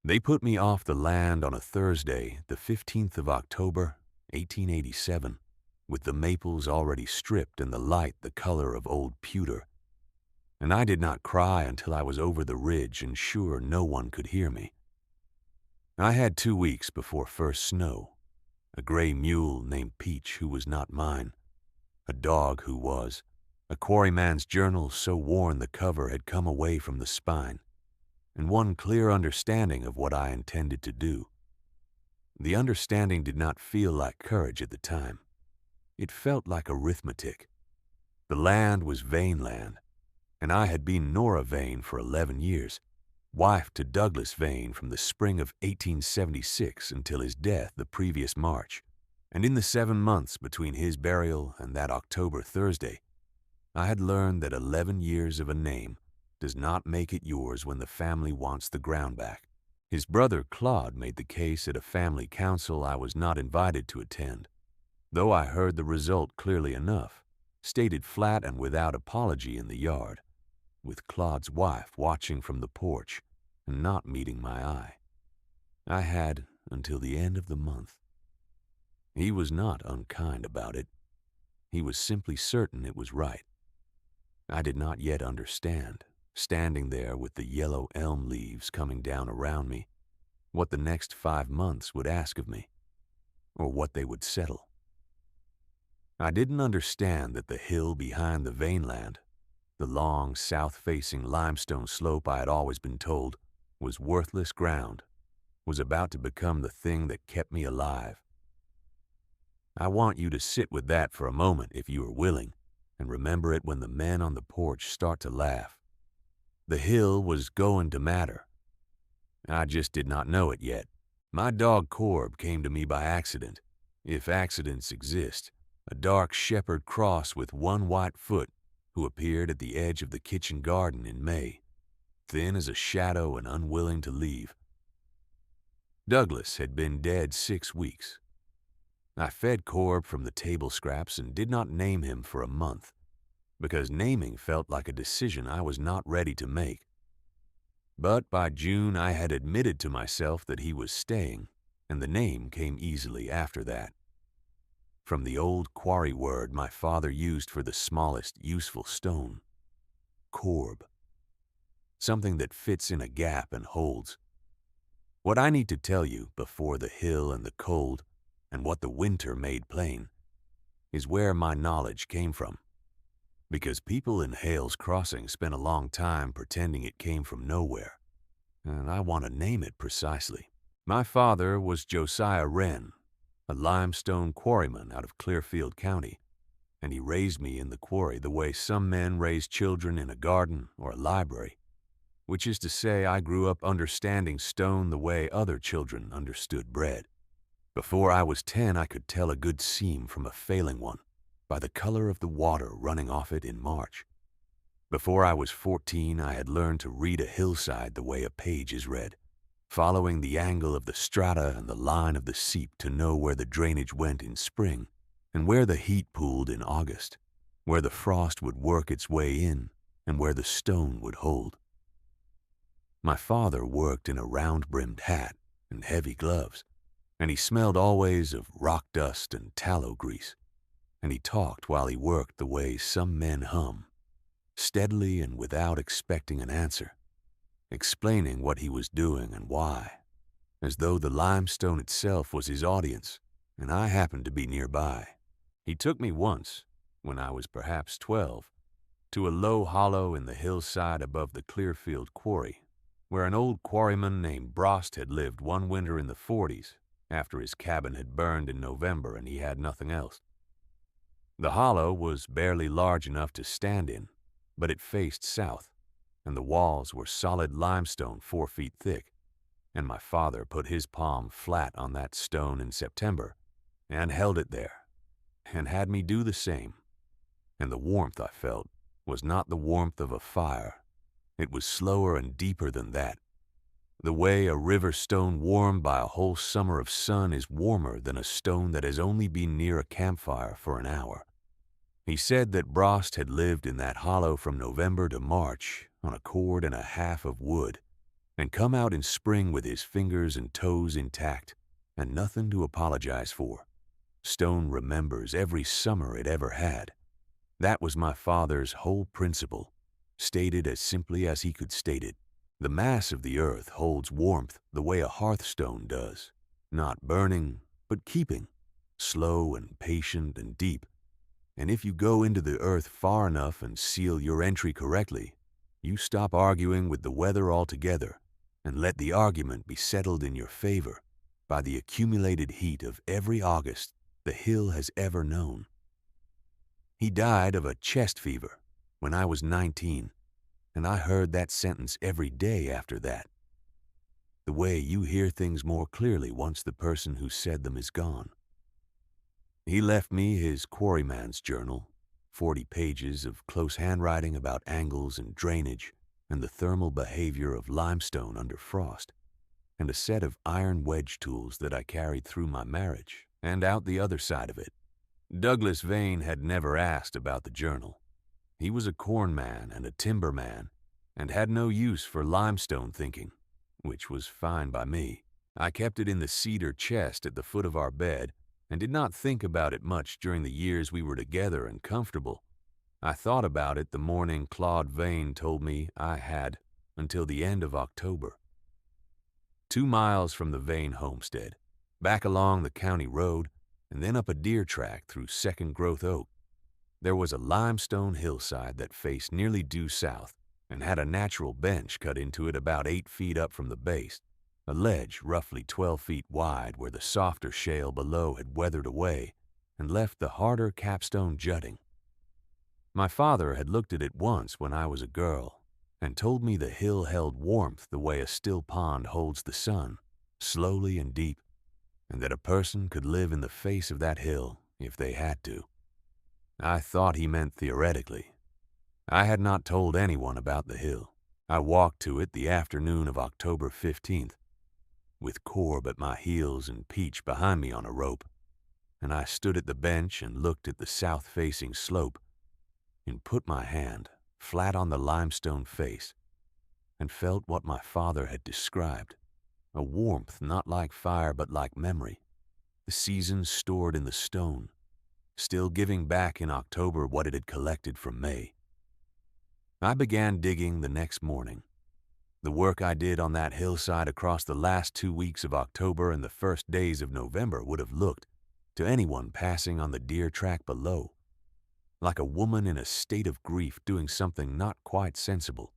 They put me off the land on a Thursday, the 15th of October, 1887, with the maples already stripped and the light the color of old pewter. And I did not cry until I was over the ridge and sure no one could hear me. I had 2 weeks before first snow, a gray mule named Peach who was not mine, a dog who was, a quarryman's journal so worn the cover had come away from the spine, and one clear understanding of what I intended to do. The understanding did not feel like courage at the time. It felt like arithmetic. The land was Vane land, and I had been Nora Vane for 11 years, wife to Douglas Vane from the spring of 1876 until his death the previous March, and in the 7 months between his burial and that October Thursday, I had learned that 11 years of a name does not make it yours when the family wants the ground back. His brother Claude made the case at a family council I was not invited to attend, though I heard the result clearly enough, stated flat and without apology in the yard, with Claude's wife watching from the porch and not meeting my eye. I had until the end of the month. He was not unkind about it. He was simply certain it was right. I did not yet understand, standing there with the yellow elm leaves coming down around me, what the next 5 months would ask of me, or what they would settle. I didn't understand that the hill behind the Vaneland, the long, south-facing limestone slope I had always been told was worthless ground, was about to become the thing that kept me alive. I want you to sit with that for a moment if you are willing, and remember it when the men on the porch start to laugh. The hill was going to matter. I just did not know it yet. My dog Corb came to me by accident, if accidents exist, a dark shepherd cross with one white foot who appeared at the edge of the kitchen garden in May, thin as a shadow and unwilling to leave. Douglas had been dead 6 weeks. I fed Corb from the table scraps and did not name him for a month, because naming felt like a decision I was not ready to make. But by June I had admitted to myself that he was staying, and the name came easily after that. From the old quarry word my father used for the smallest useful stone, Corb. Something that fits in a gap and holds. What I need to tell you before the hill and the cold, and what the winter made plain, is where my knowledge came from. Because people in Hale's Crossing spent a long time pretending it came from nowhere, and I want to name it precisely. My father was Josiah Wren, a limestone quarryman out of Clearfield County, and he raised me in the quarry the way some men raise children in a garden or a library, which is to say I grew up understanding stone the way other children understood bread. Before I was 10, I could tell a good seam from a failing one by the color of the water running off it in March. Before I was 14, I had learned to read a hillside the way a page is read, following the angle of the strata and the line of the seep to know where the drainage went in spring and where the heat pooled in August, where the frost would work its way in and where the stone would hold. My father worked in a round-brimmed hat and heavy gloves, and he smelled always of rock dust and tallow grease, and he talked while he worked the way some men hum, steadily and without expecting an answer, explaining what he was doing and why, as though the limestone itself was his audience, and I happened to be nearby. He took me once, when I was perhaps 12, to a low hollow in the hillside above the Clearfield quarry, where an old quarryman named Brost had lived one winter in the 40s, after his cabin had burned in November and he had nothing else. The hollow was barely large enough to stand in, but it faced south, and the walls were solid limestone 4 feet thick, and my father put his palm flat on that stone in September and held it there, and had me do the same. And the warmth I felt was not the warmth of a fire. It was slower and deeper than that. The way a river stone warmed by a whole summer of sun is warmer than a stone that has only been near a campfire for an hour. He said that Brost had lived in that hollow from November to March on a cord and a half of wood, and come out in spring with his fingers and toes intact and nothing to apologize for. Stone remembers every summer it ever had. That was my father's whole principle, stated as simply as he could state it. The mass of the earth holds warmth the way a hearthstone does, not burning, but keeping, slow and patient and deep. And if you go into the earth far enough and seal your entry correctly, you stop arguing with the weather altogether and let the argument be settled in your favor by the accumulated heat of every August the hill has ever known. He died of a chest fever when I was 19, and I heard that sentence every day after that. The way you hear things more clearly once the person who said them is gone. He left me his quarryman's journal, 40 pages of close handwriting about angles and drainage and the thermal behavior of limestone under frost, and a set of iron wedge tools that I carried through my marriage and out the other side of it. Douglas Vane had never asked about the journal. He was a corn man and a timber man and had no use for limestone thinking, which was fine by me. I kept it in the cedar chest at the foot of our bed and did not think about it much during the years we were together and comfortable. I thought about it the morning Claude Vane told me I had until the end of October. 2 miles from the Vane homestead, back along the county road, and then up a deer track through second-growth oak, there was a limestone hillside that faced nearly due south and had a natural bench cut into it about 8 feet up from the base, a ledge roughly 12 feet wide where the softer shale below had weathered away and left the harder capstone jutting. My father had looked at it once when I was a girl and told me the hill held warmth the way a still pond holds the sun, slowly and deep, and that a person could live in the face of that hill if they had to. I thought he meant theoretically. I had not told anyone about the hill. I walked to it the afternoon of October 15th, with Corb at my heels and Peach behind me on a rope, and I stood at the bench and looked at the south-facing slope and put my hand flat on the limestone face and felt what my father had described, a warmth not like fire but like memory, the seasons stored in the stone, still giving back in October what it had collected from May. I began digging the next morning. The work I did on that hillside across the last 2 weeks of October and the first days of November would have looked, to anyone passing on the deer track below, like a woman in a state of grief doing something not quite sensible.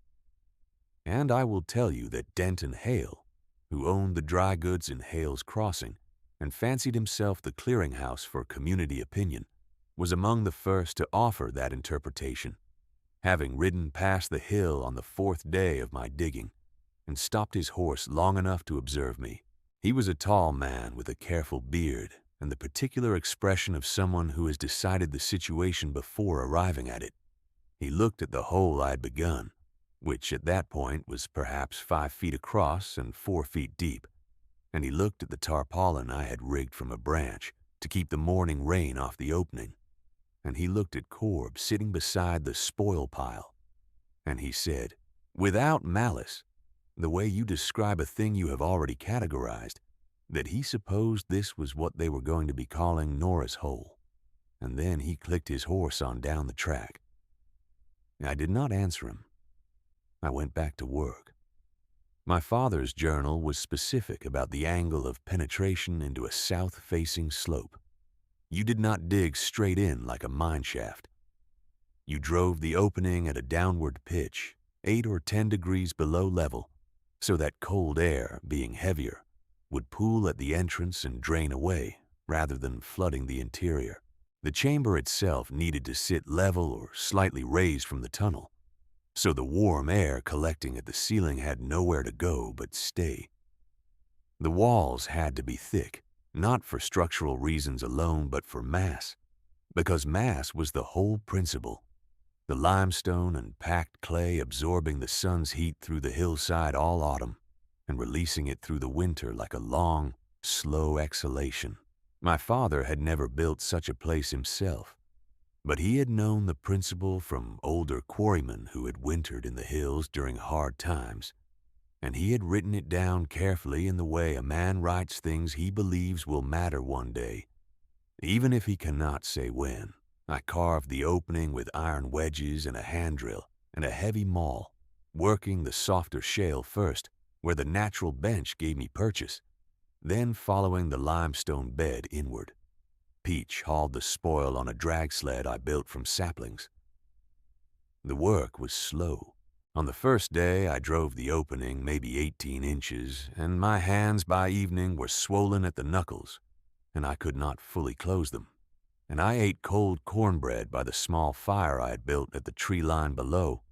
And I will tell you that Denton Hale, who owned the dry goods in Hale's Crossing and fancied himself the clearinghouse for community opinion, was among the first to offer that interpretation, having ridden past the hill on the 4th day of my digging and stopped his horse long enough to observe me. He was a tall man with a careful beard and the particular expression of someone who has decided the situation before arriving at it. He looked at the hole I had begun, which at that point was perhaps 5 feet across and 4 feet deep, and he looked at the tarpaulin I had rigged from a branch to keep the morning rain off the opening, and he looked at Corb sitting beside the spoil pile, and he said, without malice, the way you describe a thing you have already categorized, that he supposed this was what they were going to be calling Norris Hole, and then he clicked his horse on down the track. I did not answer him. I went back to work. My father's journal was specific about the angle of penetration into a south-facing slope. You did not dig straight in like a mine shaft. You drove the opening at a downward pitch, 8 or 10 degrees below level, so that cold air, being heavier, would pool at the entrance and drain away, rather than flooding the interior. The chamber itself needed to sit level or slightly raised from the tunnel, so the warm air collecting at the ceiling had nowhere to go but stay. The walls had to be thick, not for structural reasons alone but for mass, because mass was the whole principle. The limestone and packed clay absorbing the sun's heat through the hillside all autumn and releasing it through the winter like a long, slow exhalation. My father had never built such a place himself, but he had known the principle from older quarrymen who had wintered in the hills during hard times, and he had written it down carefully in the way a man writes things he believes will matter one day, even if he cannot say when. I carved the opening with iron wedges and a hand drill and a heavy maul, working the softer shale first, where the natural bench gave me purchase, then following the limestone bed inward. Peach hauled the spoil on a drag sled I built from saplings. The work was slow. On the first day, I drove the opening maybe 18 inches, and my hands by evening were swollen at the knuckles, and I could not fully close them. And I ate cold cornbread by the small fire I had built at the tree line below,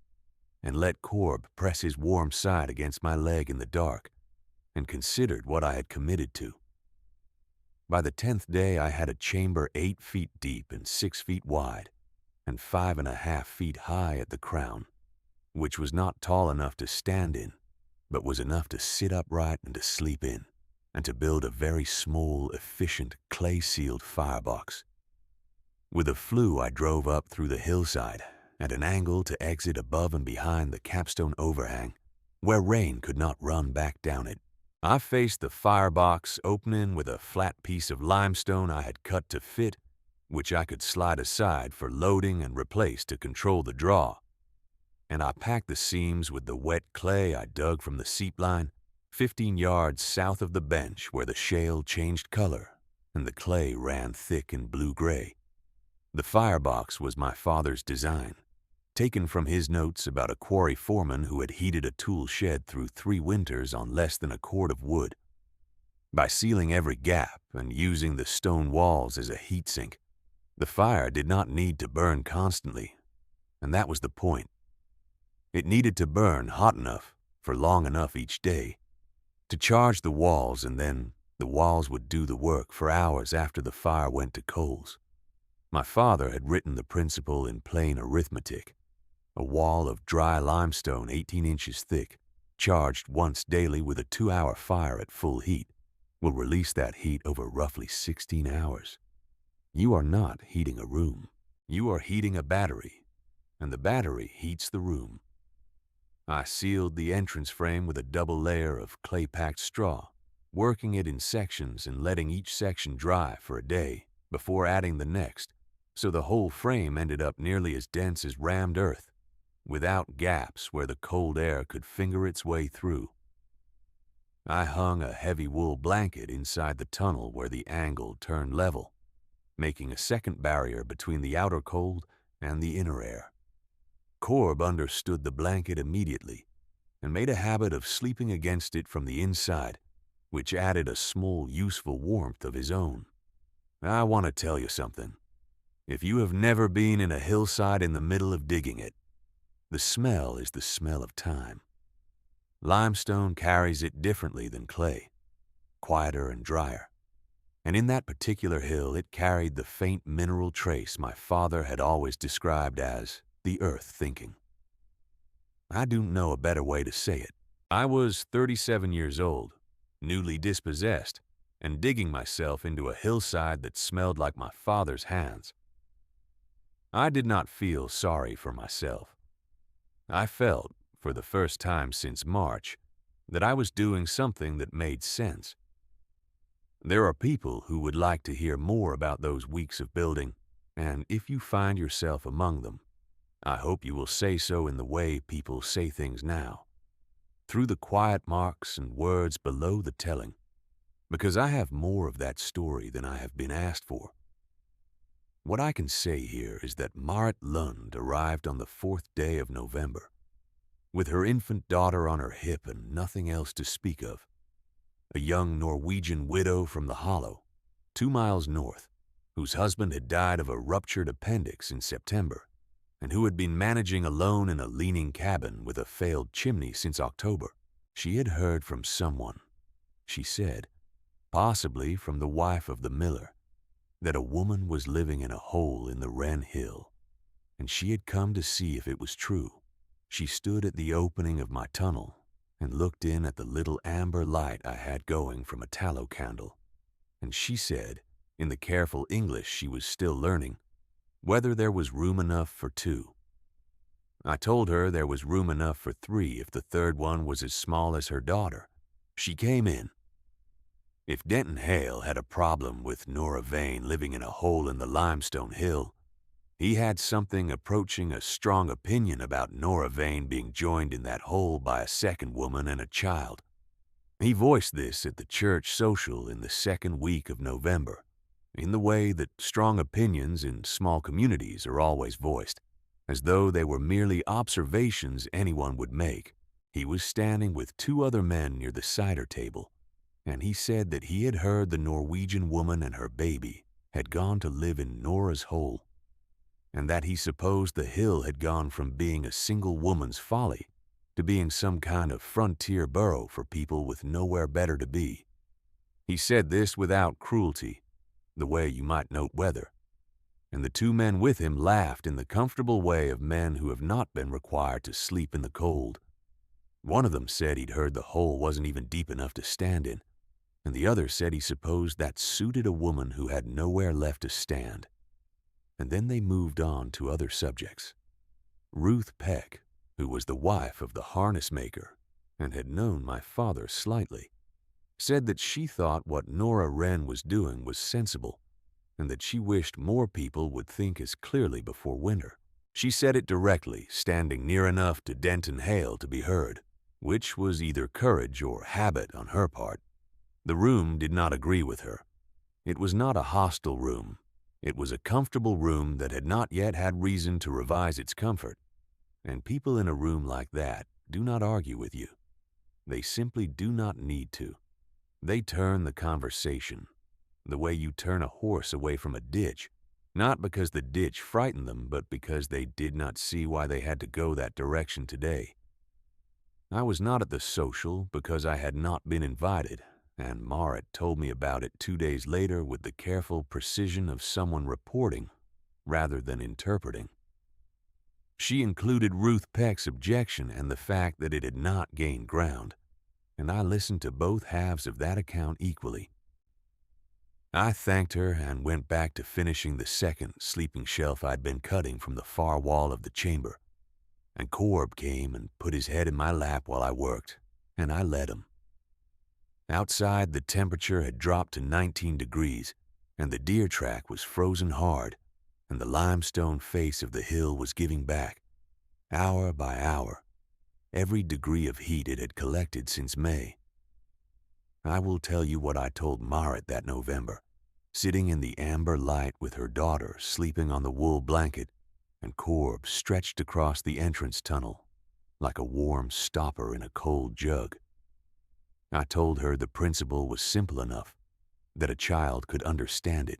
and let Corb press his warm side against my leg in the dark, and considered what I had committed to. By the 10th day, I had a chamber 8 feet deep and 6 feet wide, and 5.5 feet high at the crown, which was not tall enough to stand in, but was enough to sit upright and to sleep in, and to build a very small, efficient, clay-sealed firebox. With a flue, I drove up through the hillside, at an angle to exit above and behind the capstone overhang, where rain could not run back down it. I faced the firebox opening with a flat piece of limestone I had cut to fit, which I could slide aside for loading and replace to control the draw. And I packed the seams with the wet clay I dug from the seep line, 15 yards south of the bench where the shale changed color and the clay ran thick and blue-gray. The firebox was my father's design, taken from his notes about a quarry foreman who had heated a tool shed through 3 winters on less than a cord of wood. By sealing every gap and using the stone walls as a heat sink, the fire did not need to burn constantly, and that was the point. It needed to burn hot enough for long enough each day to charge the walls, and then the walls would do the work for hours after the fire went to coals. My father had written the principle in plain arithmetic. A wall of dry limestone 18 inches thick, charged once daily with a 2-hour fire at full heat, will release that heat over roughly 16 hours. You are not heating a room. You are heating a battery, and the battery heats the room. I sealed the entrance frame with a double layer of clay-packed straw, working it in sections and letting each section dry for a day before adding the next, so the whole frame ended up nearly as dense as rammed earth, without gaps where the cold air could finger its way through. I hung a heavy wool blanket inside the tunnel where the angle turned level, making a second barrier between the outer cold and the inner air. Corb understood the blanket immediately and made a habit of sleeping against it from the inside, which added a small, useful warmth of his own. I want to tell you something. If you have never been in a hillside in the middle of digging it, the smell is the smell of time. Limestone carries it differently than clay, quieter and drier. And in that particular hill, it carried the faint mineral trace my father had always described as the earth thinking. I don't know a better way to say it. I was 37 years old, newly dispossessed, and digging myself into a hillside that smelled like my father's hands. I did not feel sorry for myself. I felt, for the first time since March, that I was doing something that made sense. There are people who would like to hear more about those weeks of building, and if you find yourself among them, I hope you will say so in the way people say things now, through the quiet marks and words below the telling, because I have more of that story than I have been asked for. What I can say here is that Marit Lund arrived on the 4th day of November, with her infant daughter on her hip and nothing else to speak of. A young Norwegian widow from the Hollow, 2 miles north, whose husband had died of a ruptured appendix in September, and who had been managing alone in a leaning cabin with a failed chimney since October. She had heard from someone, she said, possibly from the wife of the miller, that a woman was living in a hole in the Wren Hill, and she had come to see if it was true. She stood at the opening of my tunnel and looked in at the little amber light I had going from a tallow candle, and she said, in the careful English she was still learning, whether there was room enough for 2. I told her there was room enough for 3 if the third one was as small as her daughter. She came in. If Denton Hale had a problem with Nora Vane living in a hole in the limestone hill, he had something approaching a strong opinion about Nora Vane being joined in that hole by a second woman and a child. He voiced this at the church social in the second week of November, in the way that strong opinions in small communities are always voiced, as though they were merely observations anyone would make. He was standing with 2 other men near the cider table, and he said that he had heard the Norwegian woman and her baby had gone to live in Nora's hole, and that he supposed the hill had gone from being a single woman's folly to being some kind of frontier burrow for people with nowhere better to be. He said this without cruelty, the way you might note weather, and the 2 men with him laughed in the comfortable way of men who have not been required to sleep in the cold. One of them said he'd heard the hole wasn't even deep enough to stand in, and the other said he supposed that suited a woman who had nowhere left to stand. And then they moved on to other subjects. Ruth Peck, who was the wife of the harness maker and had known my father slightly, said that she thought what Nora Wren was doing was sensible, and that she wished more people would think as clearly before winter. She said it directly, standing near enough to Denton Hale to be heard, which was either courage or habit on her part. The room did not agree with her. It was not a hostile room. It was a comfortable room that had not yet had reason to revise its comfort. And people in a room like that do not argue with you. They simply do not need to. They turn the conversation, the way you turn a horse away from a ditch, not because the ditch frightened them, but because they did not see why they had to go that direction today. I was not at the social because I had not been invited, and Marit told me about it 2 days later with the careful precision of someone reporting rather than interpreting. She included Ruth Peck's objection and the fact that it had not gained ground, and I listened to both halves of that account equally. I thanked her and went back to finishing the second sleeping shelf I'd been cutting from the far wall of the chamber, and Corb came and put his head in my lap while I worked, and I let him. Outside, the temperature had dropped to 19 degrees, and the deer track was frozen hard, and the limestone face of the hill was giving back, hour by hour, every degree of heat it had collected since May. I will tell you what I told Marit that November, sitting in the amber light with her daughter sleeping on the wool blanket, and Corb stretched across the entrance tunnel like a warm stopper in a cold jug. I told her the principle was simple enough, that a child could understand it,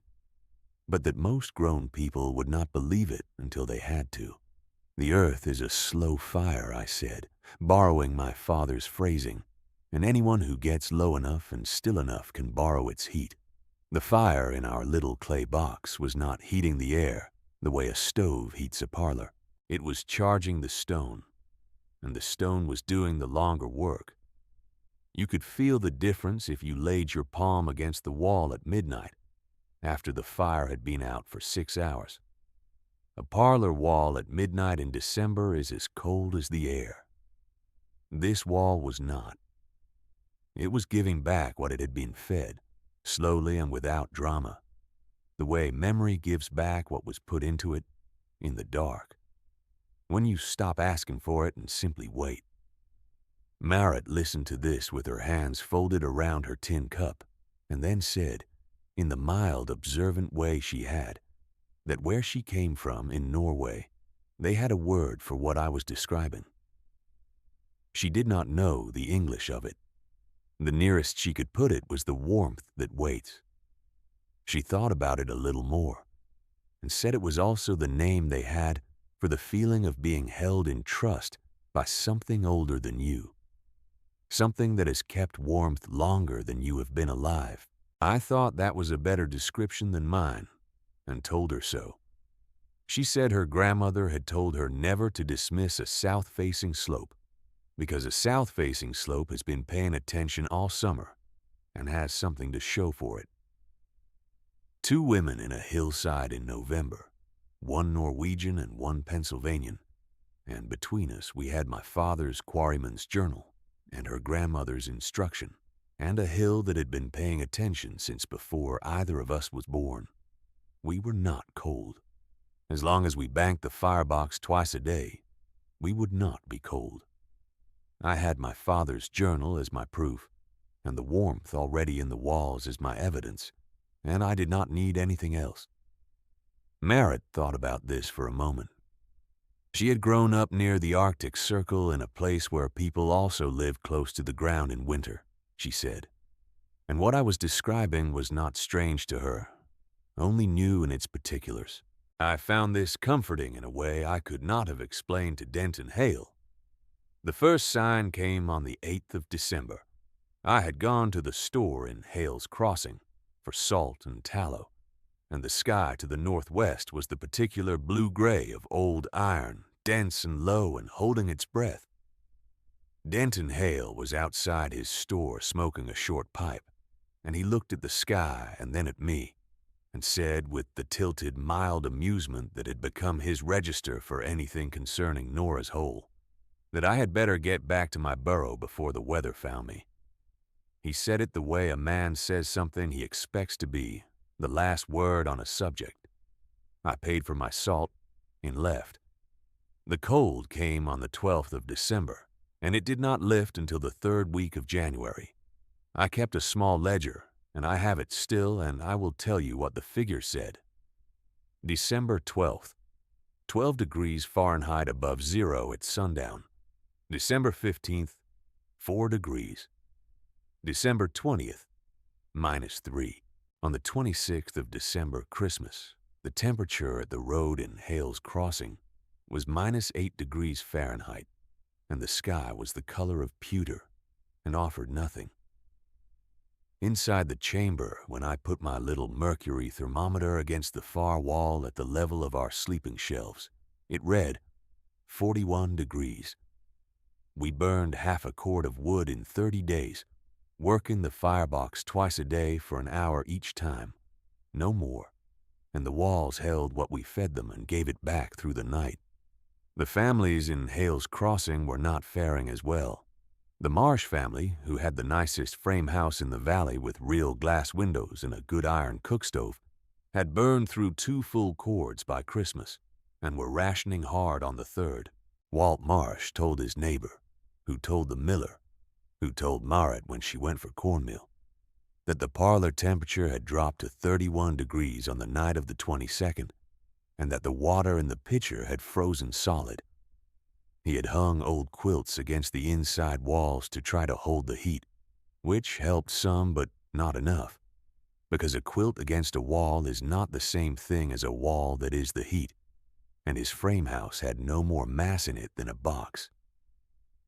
but that most grown people would not believe it until they had to. The earth is a slow fire, I said, borrowing my father's phrasing, and anyone who gets low enough and still enough can borrow its heat. The fire in our little clay box was not heating the air the way a stove heats a parlor. It was charging the stone, and the stone was doing the longer work. You could feel the difference if you laid your palm against the wall at midnight, after the fire had been out for 6 hours. A parlor wall at midnight in December is as cold as the air. This wall was not. It was giving back what it had been fed, slowly and without drama, the way memory gives back what was put into it in the dark, when you stop asking for it and simply wait. Marit listened to this with her hands folded around her tin cup, and then said, in the mild, observant way she had, that where she came from in Norway, they had a word for what I was describing. She did not know the English of it. The nearest she could put it was the warmth that waits. She thought about it a little more, and said it was also the name they had for the feeling of being held in trust by something older than you, something that has kept warmth longer than you have been alive. I thought that was a better description than mine, and told her so. She said her grandmother had told her never to dismiss a south-facing slope, because a south-facing slope has been paying attention all summer and has something to show for it. 2 women in a hillside in November, one Norwegian and one Pennsylvanian, and between us we had my father's quarryman's journal and her grandmother's instruction, and a hill that had been paying attention since before either of us was born. We were not cold. As long as we banked the firebox twice a day, we would not be cold. I had my father's journal as my proof, and the warmth already in the walls as my evidence, and I did not need anything else. Merritt thought about this for a moment. She had grown up near the Arctic Circle in a place where people also lived close to the ground in winter, she said. And what I was describing was not strange to her, only new in its particulars. I found this comforting in a way I could not have explained to Denton Hale. The first sign came on the 8th of December. I had gone to the store in Hale's Crossing for salt and tallow, and the sky to the northwest was the particular blue-gray of old iron, dense and low and holding its breath. Denton Hale was outside his store smoking a short pipe, and he looked at the sky and then at me, and said with the tilted, mild amusement that had become his register for anything concerning Nora's hole, that I had better get back to my burrow before the weather found me. He said it the way a man says something he expects to be the last word on a subject. I paid for my salt and left. The cold came on the 12th of December, and it did not lift until the 3rd week of January. I kept a small ledger, and I have it still, and I will tell you what the figure said. December 12th, 12 degrees Fahrenheit above zero at sundown. December 15th, 4 degrees. December 20th, -3. On the 26th of December, Christmas, the temperature at the road in Hale's Crossing was -8 degrees Fahrenheit, and the sky was the color of pewter and offered nothing. Inside the chamber, when I put my little mercury thermometer against the far wall at the level of our sleeping shelves, it read 41 degrees. We burned half a cord of wood in 30 days, working the firebox twice a day for an hour each time, no more, and the walls held what we fed them and gave it back through the night. The families in Hale's Crossing were not faring as well. The Marsh family, who had the nicest frame house in the valley with real glass windows and a good iron cookstove, had burned through 2 full cords by Christmas and were rationing hard on the 3rd. Walt Marsh told his neighbor, who told the miller, who told Marrett when she went for cornmeal, that the parlor temperature had dropped to 31 degrees on the night of the 22nd, and that the water in the pitcher had frozen solid. He had hung old quilts against the inside walls to try to hold the heat, which helped some but not enough, because a quilt against a wall is not the same thing as a wall that is the heat, and his frame house had no more mass in it than a box.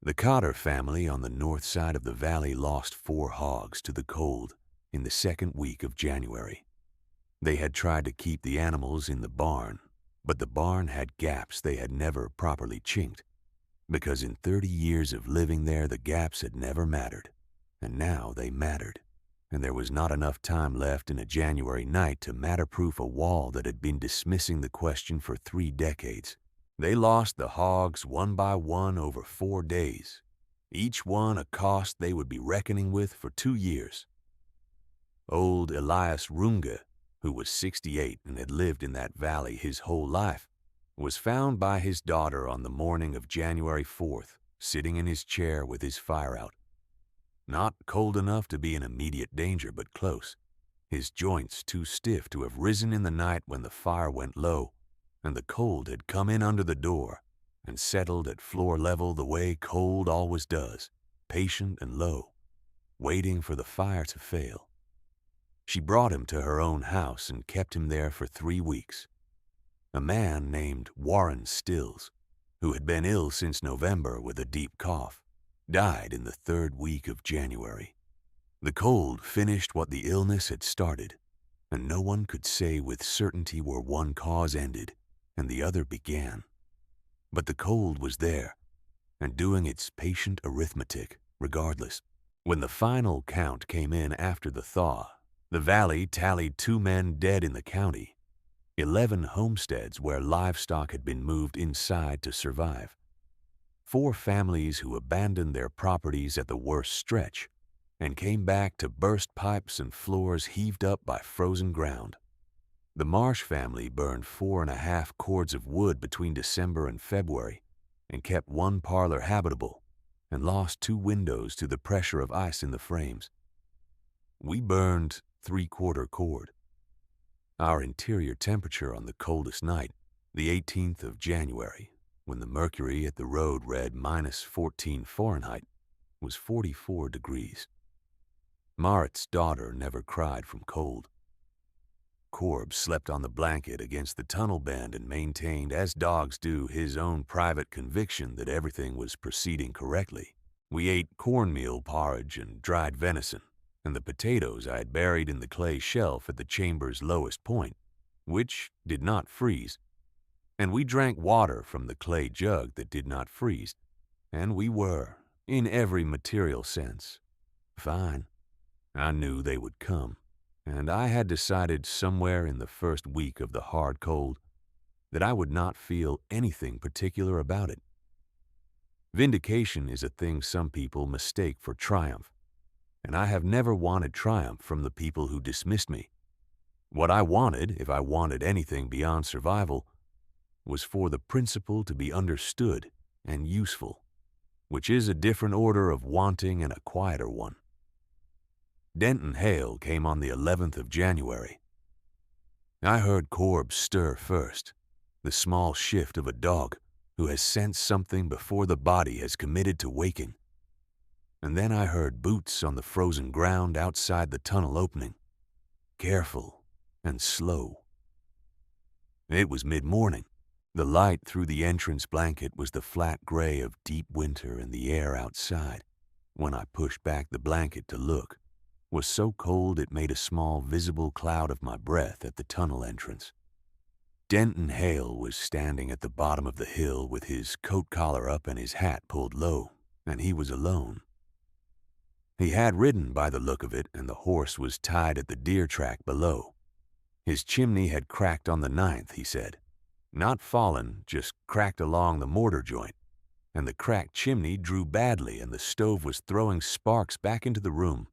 The Cotter family on the north side of the valley lost 4 hogs to the cold in the 2nd week of January. They had tried to keep the animals in the barn, but the barn had gaps they had never properly chinked, because in 30 years of living there the gaps had never mattered, and now they mattered, and there was not enough time left in a January night to matter-proof a wall that had been dismissing the question for 3 decades. They lost the hogs one by one over 4 days, each one a cost they would be reckoning with for 2 years. Old Elias Runge, who was 68 and had lived in that valley his whole life, was found by his daughter on the morning of January 4th, sitting in his chair with his fire out. Not cold enough to be in immediate danger, but close, his joints too stiff to have risen in the night when the fire went low, and the cold had come in under the door and settled at floor level the way cold always does, patient and low, waiting for the fire to fail. She brought him to her own house and kept him there for 3 weeks. A man named Warren Stills, who had been ill since November with a deep cough, died in the 3rd week of January. The cold finished what the illness had started, and no one could say with certainty where one cause ended and the other began. But the cold was there, and doing its patient arithmetic regardless. When the final count came in after the thaw, the valley tallied 2 men dead in the county, 11 homesteads where livestock had been moved inside to survive, 4 families who abandoned their properties at the worst stretch and came back to burst pipes and floors heaved up by frozen ground. The Marsh family burned 4.5 cords of wood between December and February and kept 1 parlor habitable and lost 2 windows to the pressure of ice in the frames. We burned 3/4 cord. Our interior temperature on the coldest night, the 18th of January, when the mercury at the road read -14 Fahrenheit, was 44 degrees. Marit's daughter never cried from cold. Corb slept on the blanket against the tunnel bend and maintained, as dogs do, his own private conviction that everything was proceeding correctly. We ate cornmeal porridge and dried venison, and the potatoes I had buried in the clay shelf at the chamber's lowest point, which did not freeze. And we drank water from the clay jug that did not freeze, and we were, in every material sense, fine. I knew they would come, and I had decided somewhere in the first week of the hard cold that I would not feel anything particular about it. Vindication is a thing some people mistake for triumph, and I have never wanted triumph from the people who dismissed me. What I wanted, if I wanted anything beyond survival, was for the principle to be understood and useful, which is a different order of wanting and a quieter one. Denton Hale came on the 11th of January. I heard Corb stir first, the small shift of a dog who has sensed something before the body has committed to waking. And then I heard boots on the frozen ground outside the tunnel opening, careful and slow. It was mid-morning. The light through the entrance blanket was the flat gray of deep winter, and the air outside, when I pushed back the blanket to look, was so cold it made a small visible cloud of my breath at the tunnel entrance. Denton Hale was standing at the bottom of the hill with his coat collar up and his hat pulled low, and he was alone. He had ridden by the look of it, and the horse was tied at the deer track below. His chimney had cracked on the 9th, he said. Not fallen, just cracked along the mortar joint, and the cracked chimney drew badly, and the stove was throwing sparks back into the room,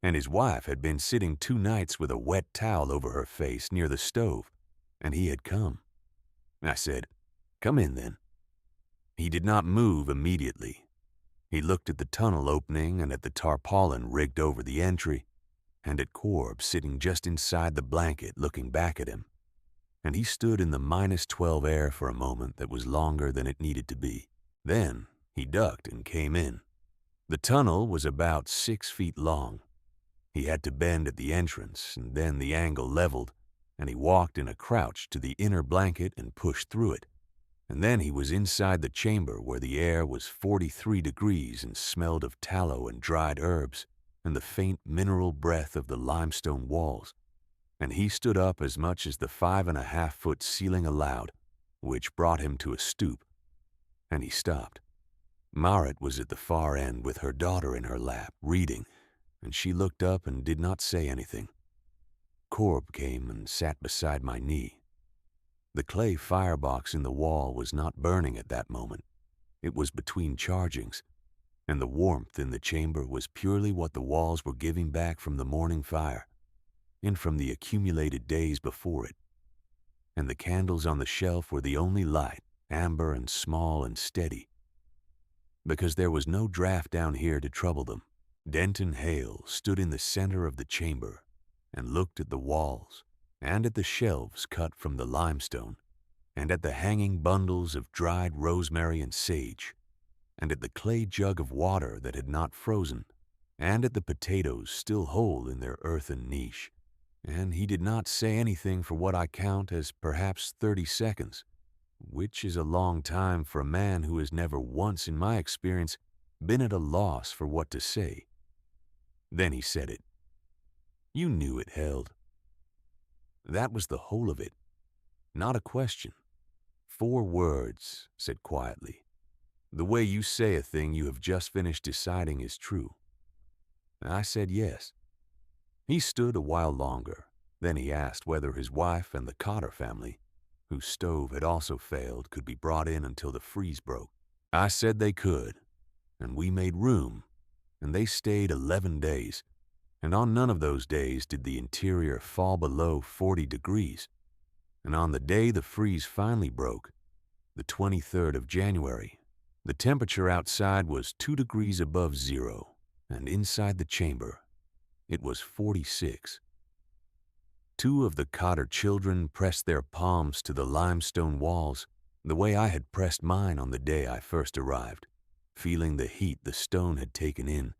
and his wife had been sitting 2 nights with a wet towel over her face near the stove, and he had come. I said, "Come in, then." He did not move immediately. He looked at the tunnel opening and at the tarpaulin rigged over the entry, and at Corb sitting just inside the blanket looking back at him, and he stood in the -12 air for a moment that was longer than it needed to be. Then he ducked and came in. The tunnel was about 6 feet long. He had to bend at the entrance, and then the angle leveled, and he walked in a crouch to the inner blanket and pushed through it. And then he was inside the chamber where the air was 43 degrees and smelled of tallow and dried herbs and the faint mineral breath of the limestone walls. And he stood up as much as the 5.5-foot ceiling allowed, which brought him to a stoop, and he stopped. Marit was at the far end with her daughter in her lap, reading, and she looked up and did not say anything. Corb came and sat beside my knee. The clay firebox in the wall was not burning at that moment. It was between chargings, and the warmth in the chamber was purely what the walls were giving back from the morning fire and from the accumulated days before it. And the candles on the shelf were the only light, amber and small and steady, because there was no draft down here to trouble them. Denton Hale stood in the center of the chamber and looked at the walls and at the shelves cut from the limestone and at the hanging bundles of dried rosemary and sage and at the clay jug of water that had not frozen and at the potatoes still whole in their earthen niche. And he did not say anything for what I count as perhaps 30 seconds, which is a long time for a man who has never once, in my experience, been at a loss for what to say. Then he said it. "You knew it held." That was the whole of it. Not a question. 4 words, said quietly. "The way you say a thing you have just finished deciding is true." I said yes. He stood a while longer. Then he asked whether his wife and the Cotter family, whose stove had also failed, could be brought in until the freeze broke. I said they could, and we made room, and they stayed 11 days, and on none of those days did the interior fall below 40 degrees. And on the day the freeze finally broke, the 23rd of January, the temperature outside was 2 degrees above zero, and inside the chamber, it was 46. Two of the Cotter children pressed their palms to the limestone walls the way I had pressed mine on the day I first arrived, feeling the heat the stone had taken in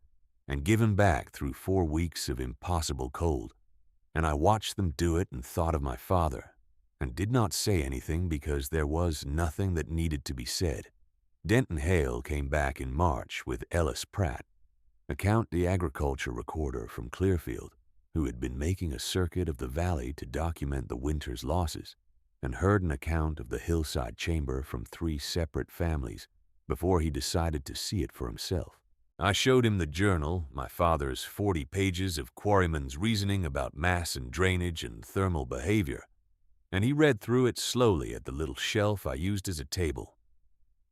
and given back through 4 weeks of impossible cold. And I watched them do it and thought of my father, and did not say anything because there was nothing that needed to be said. Denton Hale came back in March with Ellis Pratt, a county agriculture recorder from Clearfield, who had been making a circuit of the valley to document the winter's losses, and heard an account of the Hillside chamber from 3 separate families before he decided to see it for himself. I showed him the journal, my father's 40 pages of quarryman's reasoning about mass and drainage and thermal behavior, and he read through it slowly at the little shelf I used as a table.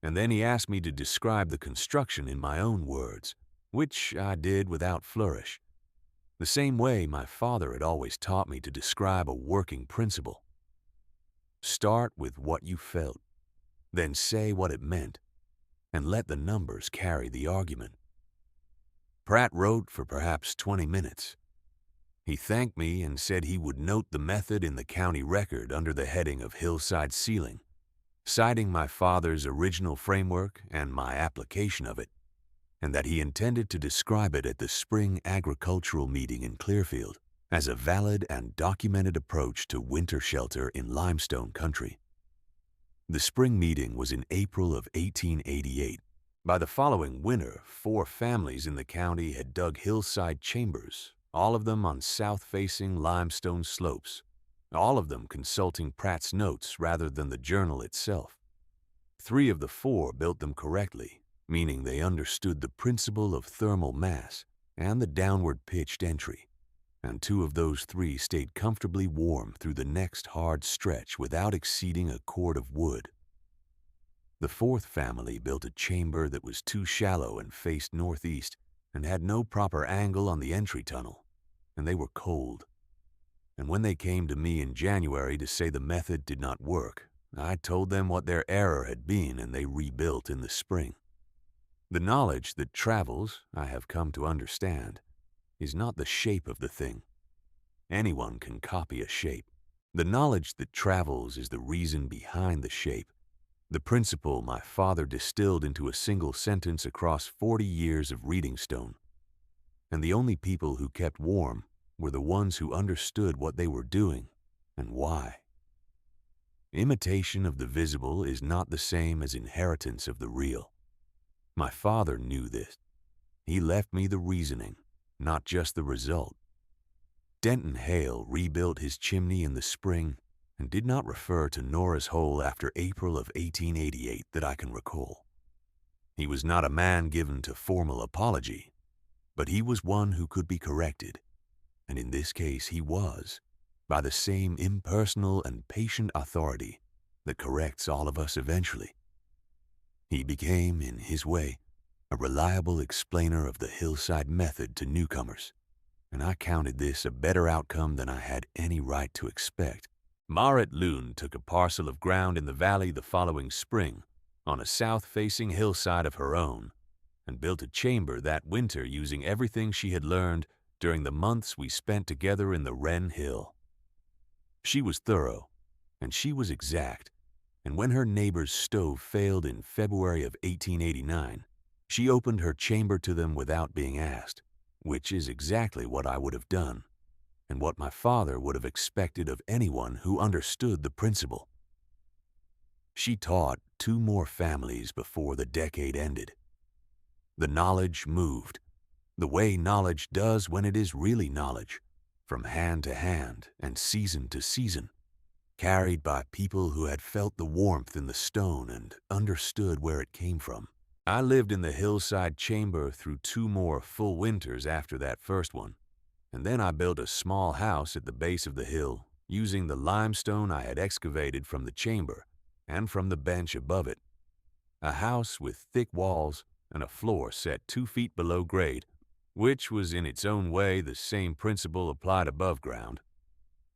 And then he asked me to describe the construction in my own words, which I did without flourish, the same way my father had always taught me to describe a working principle. Start with what you felt, then say what it meant, and let the numbers carry the argument. Pratt wrote for perhaps 20 minutes. He thanked me and said he would note the method in the county record under the heading of Hillside Ceiling, citing my father's original framework and my application of it, and that he intended to describe it at the spring agricultural meeting in Clearfield as a valid and documented approach to winter shelter in limestone country. The spring meeting was in April of 1888. By the following winter, 4 families in the county had dug hillside chambers, all of them on south-facing limestone slopes, all of them consulting Pratt's notes rather than the journal itself. 3 of the 4 built them correctly, meaning they understood the principle of thermal mass and the downward-pitched entry, and 2 of those 3 stayed comfortably warm through the next hard stretch without exceeding a cord of wood. The 4th family built a chamber that was too shallow and faced northeast and had no proper angle on the entry tunnel, and they were cold. And when they came to me in January to say the method did not work, I told them what their error had been, and they rebuilt in the spring. The knowledge that travels, I have come to understand, is not the shape of the thing. Anyone can copy a shape. The knowledge that travels is the reason behind the shape, the principle my father distilled into a single sentence across 40 years of reading stone. And the only people who kept warm were the ones who understood what they were doing and why. Imitation of the visible is not the same as inheritance of the real. My father knew this. He left me the reasoning, not just the result. Denton Hale rebuilt his chimney in the spring and did not refer to Nora's hole after April of 1888 that I can recall. He was not a man given to formal apology, but he was one who could be corrected, and in this case he was, by the same impersonal and patient authority that corrects all of us eventually. He became, in his way, a reliable explainer of the Hillside method to newcomers, and I counted this a better outcome than I had any right to expect. Marit Loon took a parcel of ground in the valley the following spring on a south-facing hillside of her own and built a chamber that winter using everything she had learned during the months we spent together in the Wren Hill. She was thorough, and she was exact, and when her neighbor's stove failed in February of 1889, she opened her chamber to them without being asked, which is exactly what I would have done, and what my father would have expected of anyone who understood the principle. She taught 2 more families before the decade ended. The knowledge moved, the way knowledge does when it is really knowledge, from hand to hand and season to season, carried by people who had felt the warmth in the stone and understood where it came from. I lived in the hillside chamber through 2 more full winters after that first one, and then I built a small house at the base of the hill using the limestone I had excavated from the chamber and from the bench above it. A house with thick walls and a floor set 2 feet below grade, which was in its own way the same principle applied above ground.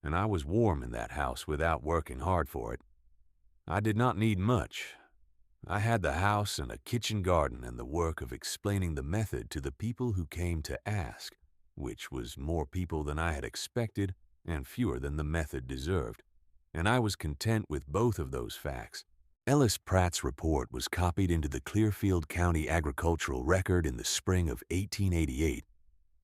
And I was warm in that house without working hard for it. I did not need much. I had the house and a kitchen garden and the work of explaining the method to the people who came to ask, which was more people than I had expected and fewer than the method deserved. And I was content with both of those facts. Ellis Pratt's report was copied into the Clearfield County Agricultural Record in the spring of 1888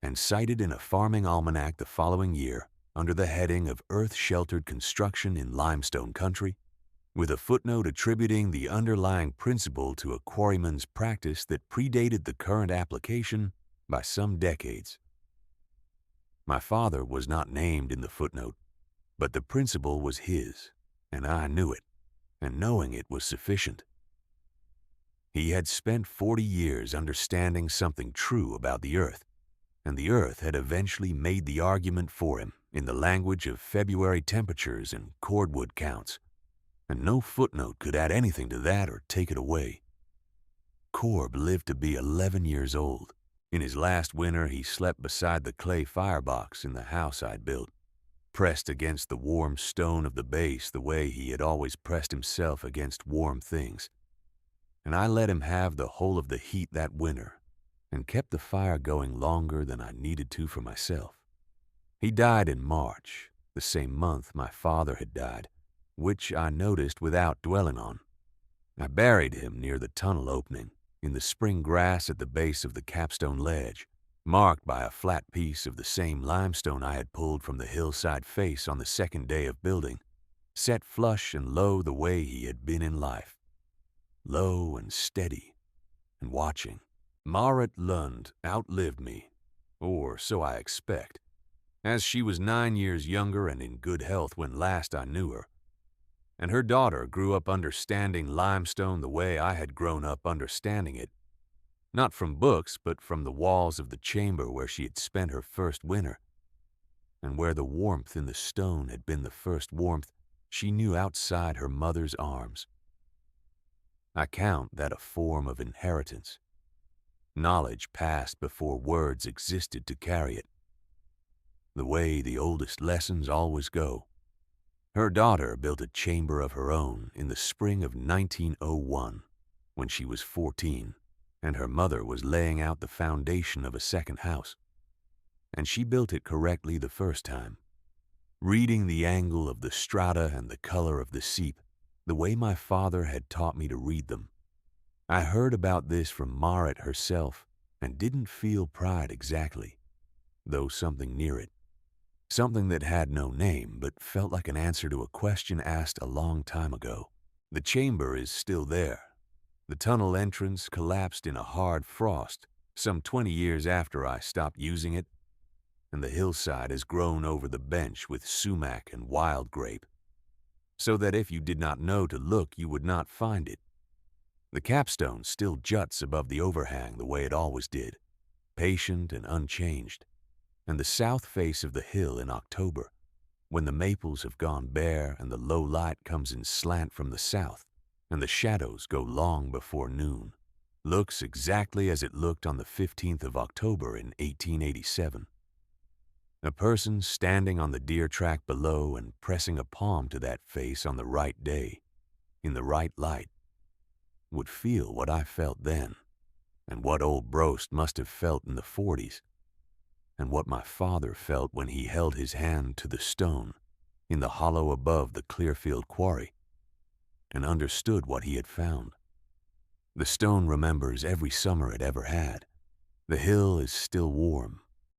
and cited in a farming almanac the following year under the heading of Earth-Sheltered Construction in Limestone Country, with a footnote attributing the underlying principle to a quarryman's practice that predated the current application by some decades. My father was not named in the footnote, but the principle was his, and I knew it, and knowing it was sufficient. He had spent 40 years understanding something true about the earth, and the earth had eventually made the argument for him in the language of February temperatures and cordwood counts, and no footnote could add anything to that or take it away. Corb lived to be 11 years old. In his last winter, he slept beside the clay firebox in the house I'd built, pressed against the warm stone of the base the way he had always pressed himself against warm things. And I let him have the whole of the heat that winter and kept the fire going longer than I needed to for myself. He died in March, the same month my father had died, which I noticed without dwelling on. I buried him near the tunnel opening, in the spring grass at the base of the capstone ledge, marked by a flat piece of the same limestone I had pulled from the hillside face on the second day of building, set flush and low the way he had been in life, low and steady, and watching. Marit Lund outlived me, or so I expect, as she was 9 years younger and in good health when last I knew her, and her daughter grew up understanding limestone the way I had grown up understanding it, not from books, but from the walls of the chamber where she had spent her first winter, and where the warmth in the stone had been the first warmth she knew outside her mother's arms. I count that a form of inheritance, knowledge passed before words existed to carry it, the way the oldest lessons always go. Her daughter built a chamber of her own in the spring of 1901, when she was 14, and her mother was laying out the foundation of a second house. And she built it correctly the first time, reading the angle of the strata and the color of the seep, the way my father had taught me to read them. I heard about this from Marit herself and didn't feel pride exactly, though something near it. Something that had no name, but felt like an answer to a question asked a long time ago. The chamber is still there. The tunnel entrance collapsed in a hard frost some 20 years after I stopped using it, and the hillside has grown over the bench with sumac and wild grape, so that if you did not know to look, you would not find it. The capstone still juts above the overhang the way it always did, patient and unchanged. And the south face of the hill in October, when the maples have gone bare and the low light comes in slant from the south, and the shadows go long before noon, looks exactly as it looked on the 15th of October in 1887. A person standing on the deer track below and pressing a palm to that face on the right day, in the right light, would feel what I felt then, and what old Brost must have felt in the 40s, and what my father felt when he held his hand to the stone in the hollow above the Clearfield quarry and understood what he had found. The stone remembers every summer it ever had. The hill is still warm,